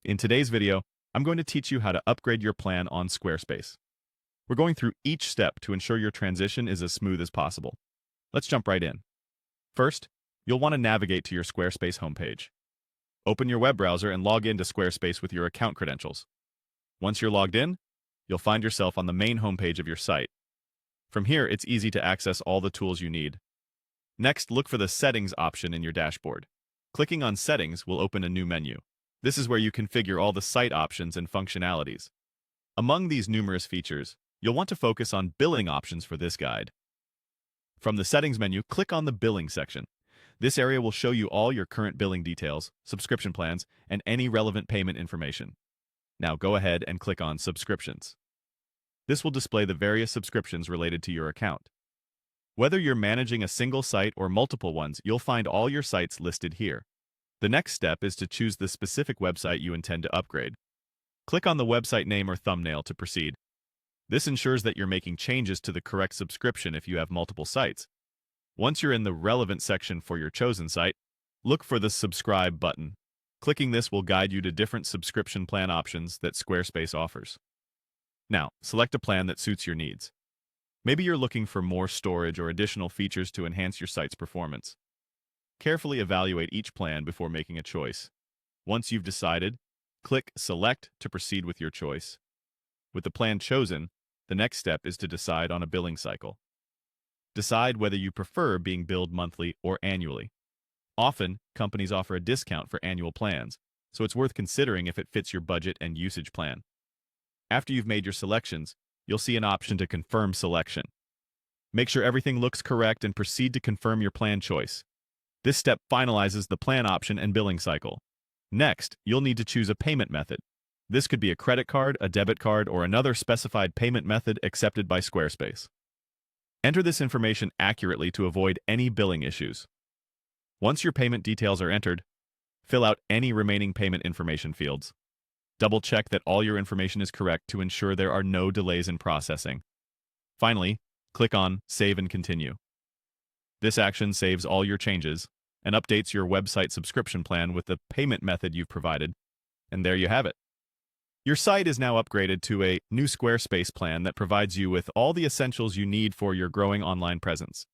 In today's video, I'm going to teach you how to upgrade your plan on Squarespace. We're going through each step to ensure your transition is as smooth as possible. Let's jump right in. First, you'll want to navigate to your Squarespace homepage. Open your web browser and log into Squarespace with your account credentials. Once you're logged in, you'll find yourself on the main homepage of your site. From here, it's easy to access all the tools you need. Next, look for the Settings option in your dashboard. Clicking on Settings will open a new menu. This is where you configure all the site options and functionalities. Among these numerous features, you'll want to focus on billing options for this guide. From the Settings menu, click on the Billing section. This area will show you all your current billing details, subscription plans, and any relevant payment information. Now go ahead and click on Subscriptions. This will display the various subscriptions related to your account. Whether you're managing a single site or multiple ones, you'll find all your sites listed here. The next step is to choose the specific website you intend to upgrade. Click on the website name or thumbnail to proceed. This ensures that you're making changes to the correct subscription if you have multiple sites. Once you're in the relevant section for your chosen site, look for the Subscribe button. Clicking this will guide you to different subscription plan options that Squarespace offers. Now, select a plan that suits your needs. Maybe you're looking for more storage or additional features to enhance your site's performance. Carefully evaluate each plan before making a choice. Once you've decided, click Select to proceed with your choice. With the plan chosen, the next step is to decide on a billing cycle. Decide whether you prefer being billed monthly or annually. Often, companies offer a discount for annual plans, so it's worth considering if it fits your budget and usage plan. After you've made your selections, you'll see an option to confirm selection. Make sure everything looks correct and proceed to confirm your plan choice. This step finalizes the plan option and billing cycle. Next, you'll need to choose a payment method. This could be a credit card, a debit card, or another specified payment method accepted by Squarespace. Enter this information accurately to avoid any billing issues. Once your payment details are entered, fill out any remaining payment information fields. Double-check that all your information is correct to ensure there are no delays in processing. Finally, click on Save and Continue. This action saves all your changes and updates your website subscription plan with the payment method you've provided. And there you have it. Your site is now upgraded to a new Squarespace plan that provides you with all the essentials you need for your growing online presence.